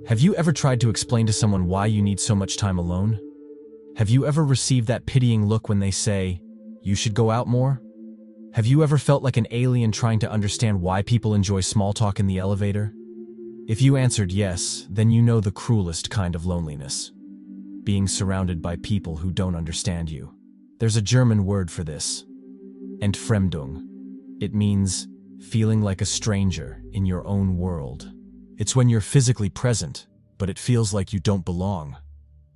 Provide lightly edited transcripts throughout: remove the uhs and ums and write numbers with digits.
Have you ever tried to explain to someone why you need so much time alone? Have you ever received that pitying look when they say, "You should go out more"? Have you ever felt like an alien trying to understand why people enjoy small talk in the elevator? If you answered yes, then you know the cruelest kind of loneliness. Being surrounded by people who don't understand you. There's a German word for this. Entfremdung. It means feeling like a stranger in your own world. It's when you're physically present, but it feels like you don't belong.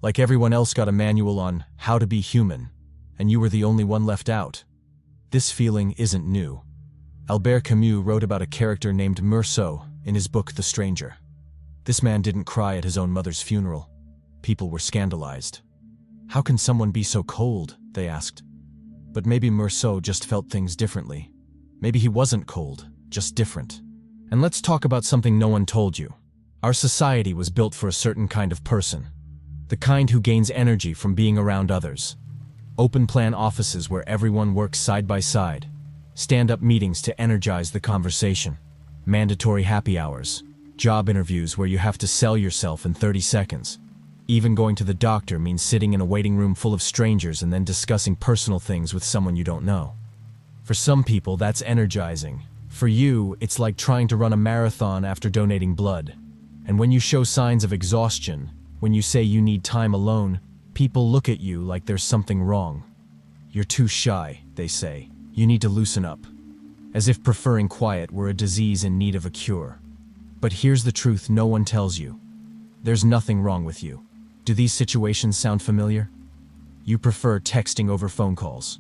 Like everyone else got a manual on how to be human, and you were the only one left out. This feeling isn't new. Albert Camus wrote about a character named Meursault in his book The Stranger. This man didn't cry at his own mother's funeral. People were scandalized. How can someone be so cold? They asked. But maybe Meursault just felt things differently. Maybe he wasn't cold, just different. And let's talk about something no one told you. Our society was built for a certain kind of person. The kind who gains energy from being around others. Open-plan offices where everyone works side by side. Stand-up meetings to energize the conversation. Mandatory happy hours. Job interviews where you have to sell yourself in 30 seconds. Even going to the doctor means sitting in a waiting room full of strangers and then discussing personal things with someone you don't know. For some people, that's energizing. For you, it's like trying to run a marathon after donating blood. And when you show signs of exhaustion, when you say you need time alone, people look at you like there's something wrong. You're too shy, they say. You need to loosen up. As if preferring quiet were a disease in need of a cure. But here's the truth no one tells you. There's nothing wrong with you. Do these situations sound familiar? You prefer texting over phone calls.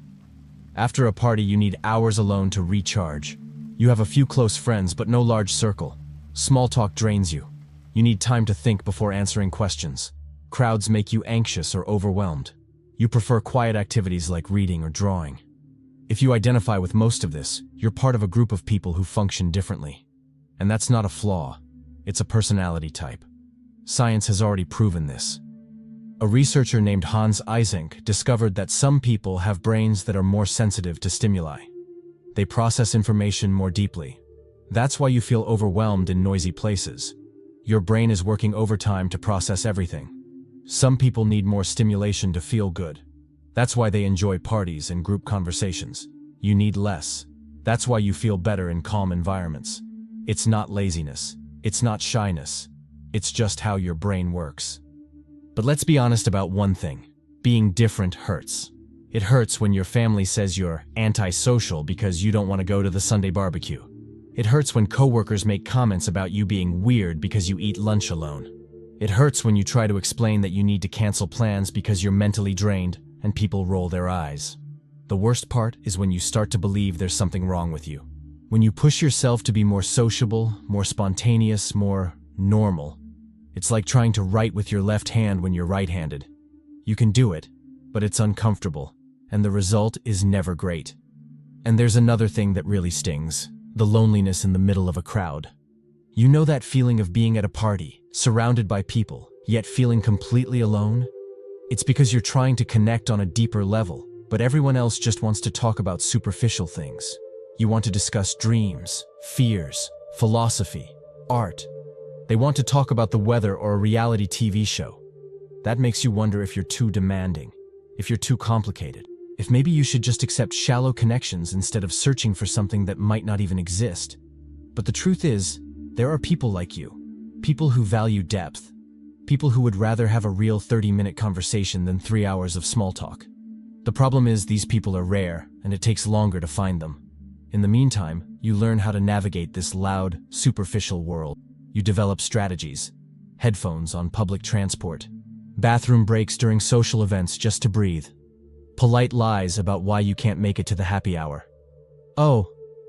After a party, you need hours alone to recharge. You have a few close friends, but no large circle. Small talk drains you. You need time to think before answering questions. Crowds make you anxious or overwhelmed. You prefer quiet activities like reading or drawing. If you identify with most of this, you're part of a group of people who function differently. And that's not a flaw. It's a personality type. Science has already proven this. A researcher named Hans Eysenck discovered that some people have brains that are more sensitive to stimuli. They process information more deeply. That's why you feel overwhelmed in noisy places. Your brain is working overtime to process everything. Some people need more stimulation to feel good. That's why they enjoy parties and group conversations. You need less. That's why you feel better in calm environments. It's not laziness. It's not shyness. It's just how your brain works. But let's be honest about one thing. Being different hurts. It hurts when your family says you're antisocial because you don't want to go to the Sunday barbecue. It hurts when coworkers make comments about you being weird because you eat lunch alone. It hurts when you try to explain that you need to cancel plans because you're mentally drained and people roll their eyes. The worst part is when you start to believe there's something wrong with you. When you push yourself to be more sociable, more spontaneous, more normal. It's like trying to write with your left hand when you're right-handed. You can do it, but it's uncomfortable, and the result is never great. And there's another thing that really stings. The loneliness in the middle of a crowd. You know that feeling of being at a party, surrounded by people, yet feeling completely alone? It's because you're trying to connect on a deeper level, but everyone else just wants to talk about superficial things. You want to discuss dreams, fears, philosophy, art. They want to talk about the weather or a reality TV show. That makes you wonder if you're too demanding, if you're too complicated, if maybe you should just accept shallow connections instead of searching for something that might not even exist. But the truth is, there are people like you. People who value depth. People who would rather have a real 30-minute conversation than 3 hours of small talk. The problem is these people are rare, and it takes longer to find them. In the meantime, you learn how to navigate this loud, superficial world. You develop strategies. Headphones on public transport. Bathroom breaks during social events just to breathe. Polite lies about why you can't make it to the happy hour. Oh,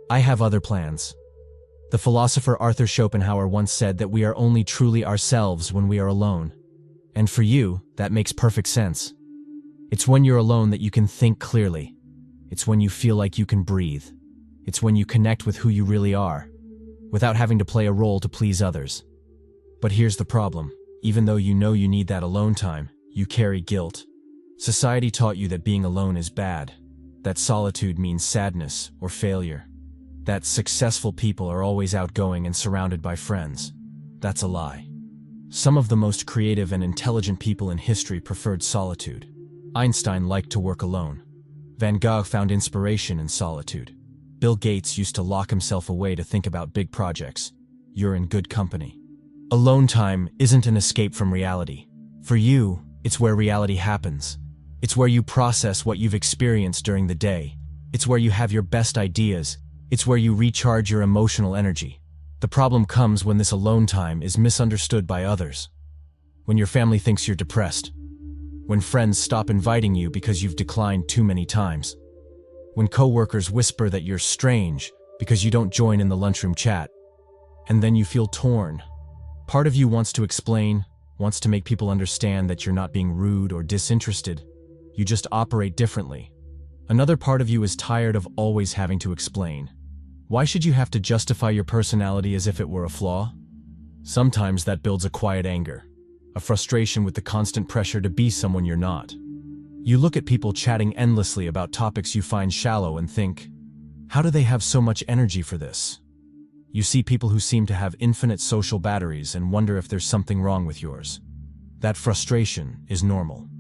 I have other plans. The philosopher Arthur Schopenhauer once said that we are only truly ourselves when we are alone. And for you, that makes perfect sense. It's when you're alone that you can think clearly. It's when you feel like you can breathe. It's when you connect with who you really are, without having to play a role to please others. But here's the problem. Even though you know you need that alone time, you carry guilt. Society taught you that being alone is bad, that solitude means sadness or failure, that successful people are always outgoing and surrounded by friends. That's a lie. Some of the most creative and intelligent people in history preferred solitude. Einstein liked to work alone. Van Gogh found inspiration in solitude. Bill Gates used to lock himself away to think about big projects. You're in good company. Alone time isn't an escape from reality. For you, it's where reality happens. It's where you process what you've experienced during the day. It's where you have your best ideas. It's where you recharge your emotional energy. The problem comes when this alone time is misunderstood by others. When your family thinks you're depressed. When friends stop inviting you because you've declined too many times. When coworkers whisper that you're strange because you don't join in the lunchroom chat. And then you feel torn. Part of you wants to explain, wants to make people understand that you're not being rude or disinterested. You just operate differently. Another part of you is tired of always having to explain. Why should you have to justify your personality as if it were a flaw? Sometimes that builds a quiet anger, a frustration with the constant pressure to be someone you're not. You look at people chatting endlessly about topics you find shallow and think, how do they have so much energy for this? You see people who seem to have infinite social batteries and wonder if there's something wrong with yours. That frustration is normal.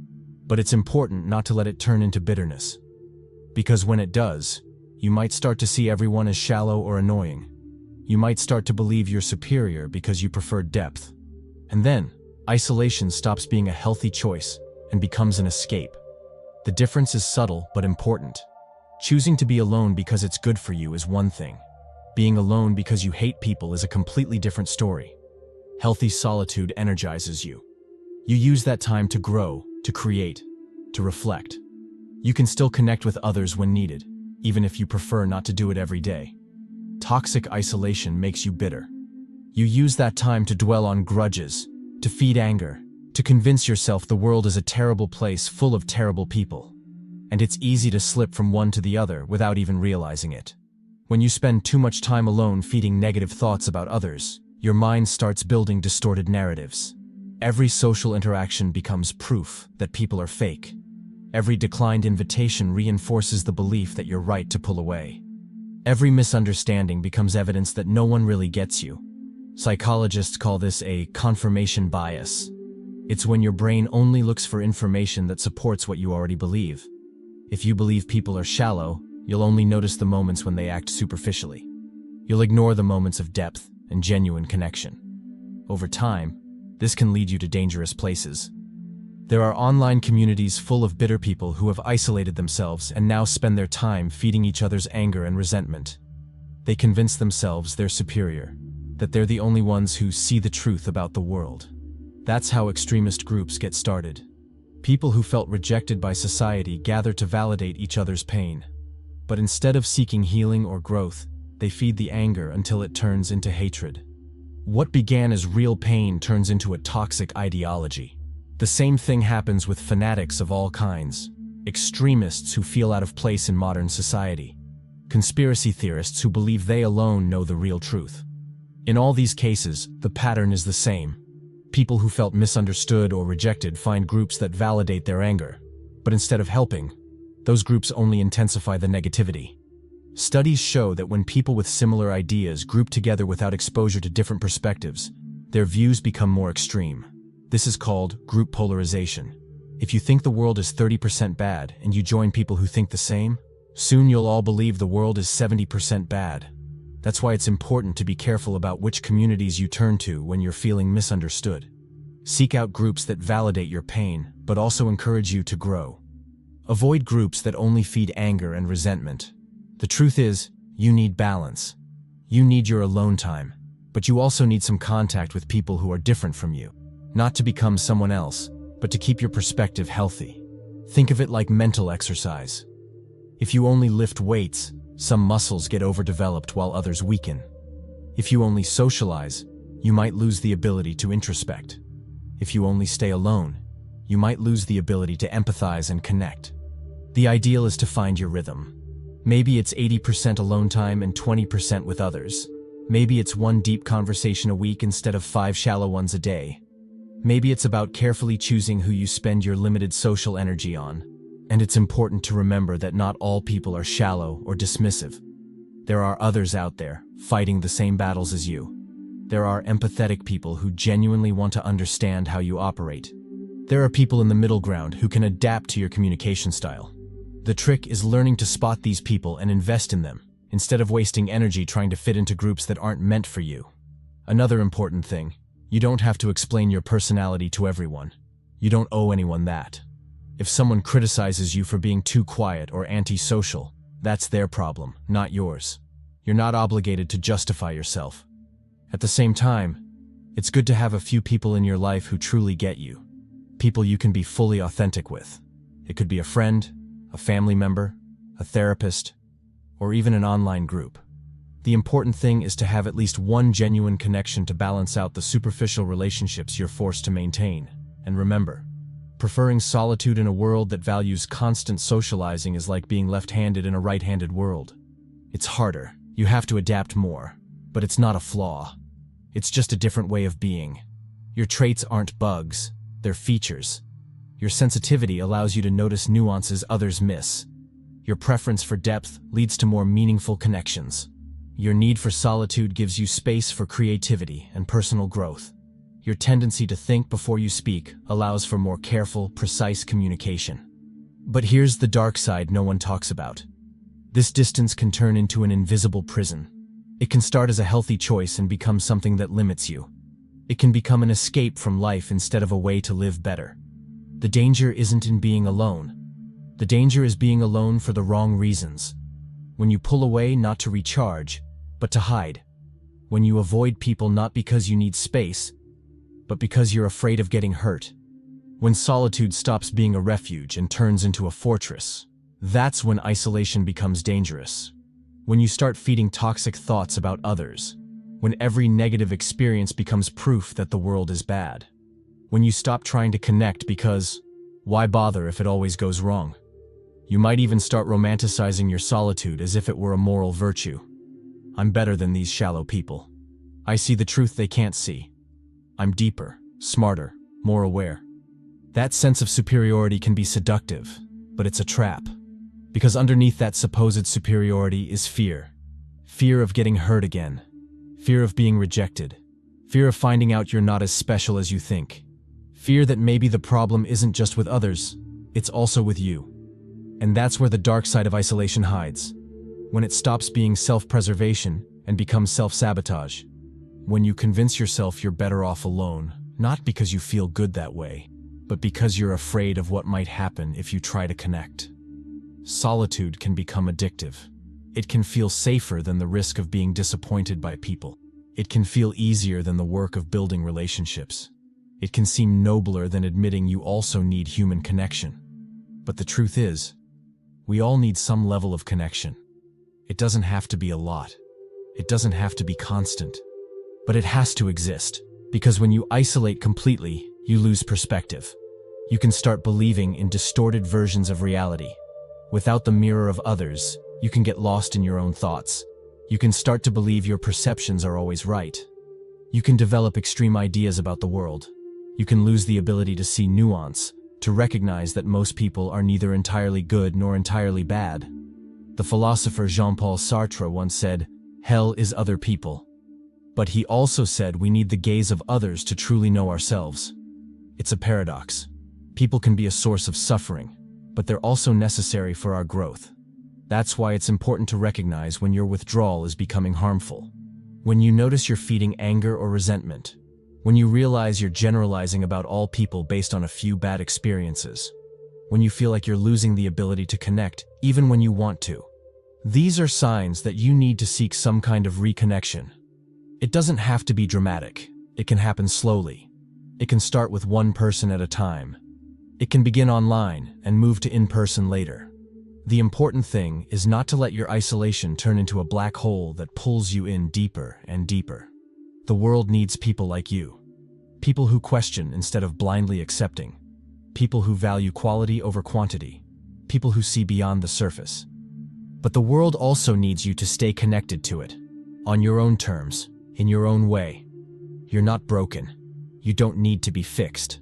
But it's important not to let it turn into bitterness. Because when it does, you might start to see everyone as shallow or annoying. You might start to believe you're superior because you prefer depth. And then, isolation stops being a healthy choice and becomes an escape. The difference is subtle but important. Choosing to be alone because it's good for you is one thing. Being alone because you hate people is a completely different story. Healthy solitude energizes you. You use that time to grow, to create, to reflect. You can still connect with others when needed, even if you prefer not to do it every day. Toxic isolation makes you bitter. You use that time to dwell on grudges, to feed anger, to convince yourself the world is a terrible place full of terrible people. And it's easy to slip from one to the other without even realizing it. When you spend too much time alone feeding negative thoughts about others, your mind starts building distorted narratives. Every social interaction becomes proof that people are fake. Every declined invitation reinforces the belief that you're right to pull away. Every misunderstanding becomes evidence that no one really gets you. Psychologists call this a confirmation bias. It's when your brain only looks for information that supports what you already believe. If you believe people are shallow, you'll only notice the moments when they act superficially. You'll ignore the moments of depth and genuine connection. Over time, this can lead you to dangerous places. There are online communities full of bitter people who have isolated themselves and now spend their time feeding each other's anger and resentment. They convince themselves they're superior, that they're the only ones who see the truth about the world. That's how extremist groups get started. People who felt rejected by society gather to validate each other's pain. But instead of seeking healing or growth, they feed the anger until it turns into hatred. What began as real pain turns into a toxic ideology. The same thing happens with fanatics of all kinds, extremists who feel out of place in modern society, conspiracy theorists who believe they alone know the real truth. In all these cases, the pattern is the same. People who felt misunderstood or rejected find groups that validate their anger. But instead of helping, those groups only intensify the negativity. Studies show that when people with similar ideas group together without exposure to different perspectives, their views become more extreme. This is called group polarization. If you think the world is 30% bad and you join people who think the same, soon you'll all believe the world is 70% bad. That's why it's important to be careful about which communities you turn to when you're feeling misunderstood. Seek out groups that validate your pain, but also encourage you to grow. Avoid groups that only feed anger and resentment. The truth is, you need balance. You need your alone time, but you also need some contact with people who are different from you. Not to become someone else, but to keep your perspective healthy. Think of it like mental exercise. If you only lift weights, some muscles get overdeveloped while others weaken. If you only socialize, you might lose the ability to introspect. If you only stay alone, you might lose the ability to empathize and connect. The ideal is to find your rhythm. Maybe it's 80% alone time and 20% with others. Maybe it's one deep conversation a week instead of 5 shallow ones a day. Maybe it's about carefully choosing who you spend your limited social energy on. And it's important to remember that not all people are shallow or dismissive. There are others out there, fighting the same battles as you. There are empathetic people who genuinely want to understand how you operate. There are people in the middle ground who can adapt to your communication style. The trick is learning to spot these people and invest in them, instead of wasting energy trying to fit into groups that aren't meant for you. Another important thing, you don't have to explain your personality to everyone. You don't owe anyone that. If someone criticizes you for being too quiet or antisocial, that's their problem, not yours. You're not obligated to justify yourself. At the same time, it's good to have a few people in your life who truly get you. People you can be fully authentic with. It could be a friend, a family member, a therapist, or even an online group. The important thing is to have at least one genuine connection to balance out the superficial relationships you're forced to maintain. And remember, preferring solitude in a world that values constant socializing is like being left-handed in a right-handed world. It's harder, you have to adapt more, but it's not a flaw. It's just a different way of being. Your traits aren't bugs, they're features. Your sensitivity allows you to notice nuances others miss. Your preference for depth leads to more meaningful connections. Your need for solitude gives you space for creativity and personal growth. Your tendency to think before you speak allows for more careful, precise communication. But here's the dark side no one talks about. This distance can turn into an invisible prison. It can start as a healthy choice and become something that limits you. It can become an escape from life instead of a way to live better. The danger isn't in being alone. The danger is being alone for the wrong reasons. When you pull away not to recharge, but to hide. When you avoid people not because you need space, but because you're afraid of getting hurt. When solitude stops being a refuge and turns into a fortress, that's when isolation becomes dangerous. When you start feeding toxic thoughts about others. When every negative experience becomes proof that the world is bad. When you stop trying to connect because, why bother if it always goes wrong? You might even start romanticizing your solitude as if it were a moral virtue. I'm better than these shallow people. I see the truth they can't see. I'm deeper, smarter, more aware. That sense of superiority can be seductive, but it's a trap. Because underneath that supposed superiority is fear. Fear of getting hurt again. Fear of being rejected. Fear of finding out you're not as special as you think. Fear that maybe the problem isn't just with others, it's also with you. And that's where the dark side of isolation hides. When it stops being self-preservation and becomes self-sabotage. When you convince yourself you're better off alone, not because you feel good that way, but because you're afraid of what might happen if you try to connect. Solitude can become addictive. It can feel safer than the risk of being disappointed by people. It can feel easier than the work of building relationships. It can seem nobler than admitting you also need human connection. But the truth is, we all need some level of connection. It doesn't have to be a lot. It doesn't have to be constant. But it has to exist, because when you isolate completely, you lose perspective. You can start believing in distorted versions of reality. Without the mirror of others, you can get lost in your own thoughts. You can start to believe your perceptions are always right. You can develop extreme ideas about the world. You can lose the ability to see nuance, to recognize that most people are neither entirely good nor entirely bad. The philosopher Jean-Paul Sartre once said, "Hell is other people." But he also said we need the gaze of others to truly know ourselves. It's a paradox. People can be a source of suffering, but they're also necessary for our growth. That's why it's important to recognize when your withdrawal is becoming harmful. When you notice you're feeding anger or resentment. When you realize you're generalizing about all people based on a few bad experiences. When you feel like you're losing the ability to connect, even when you want to. These are signs that you need to seek some kind of reconnection. It doesn't have to be dramatic. It can happen slowly. It can start with one person at a time. It can begin online and move to in-person later. The important thing is not to let your isolation turn into a black hole that pulls you in deeper and deeper. The world needs people like you. People who question instead of blindly accepting. People who value quality over quantity. People who see beyond the surface. But the world also needs you to stay connected to it. On your own terms. In your own way. You're not broken. You don't need to be fixed.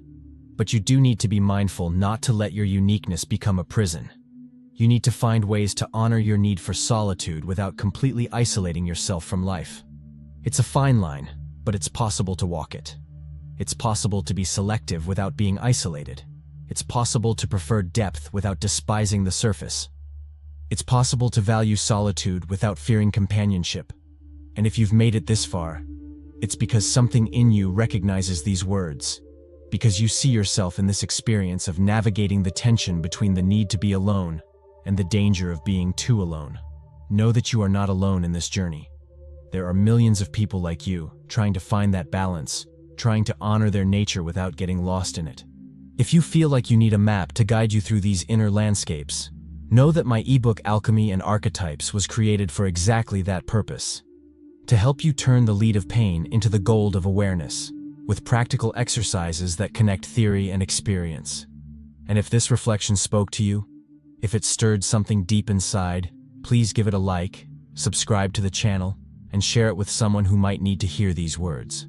But you do need to be mindful not to let your uniqueness become a prison. You need to find ways to honor your need for solitude without completely isolating yourself from life. It's a fine line, but it's possible to walk it. It's possible to be selective without being isolated. It's possible to prefer depth without despising the surface. It's possible to value solitude without fearing companionship. And if you've made it this far, it's because something in you recognizes these words, because you see yourself in this experience of navigating the tension between the need to be alone and the danger of being too alone. Know that you are not alone in this journey. There are millions of people like you, trying to find that balance, trying to honor their nature without getting lost in it. If you feel like you need a map to guide you through these inner landscapes, know that my ebook Alchemy and Archetypes was created for exactly that purpose. To help you turn the lead of pain into the gold of awareness, with practical exercises that connect theory and experience. And if this reflection spoke to you, if it stirred something deep inside, please give it a like, subscribe to the channel, and share it with someone who might need to hear these words.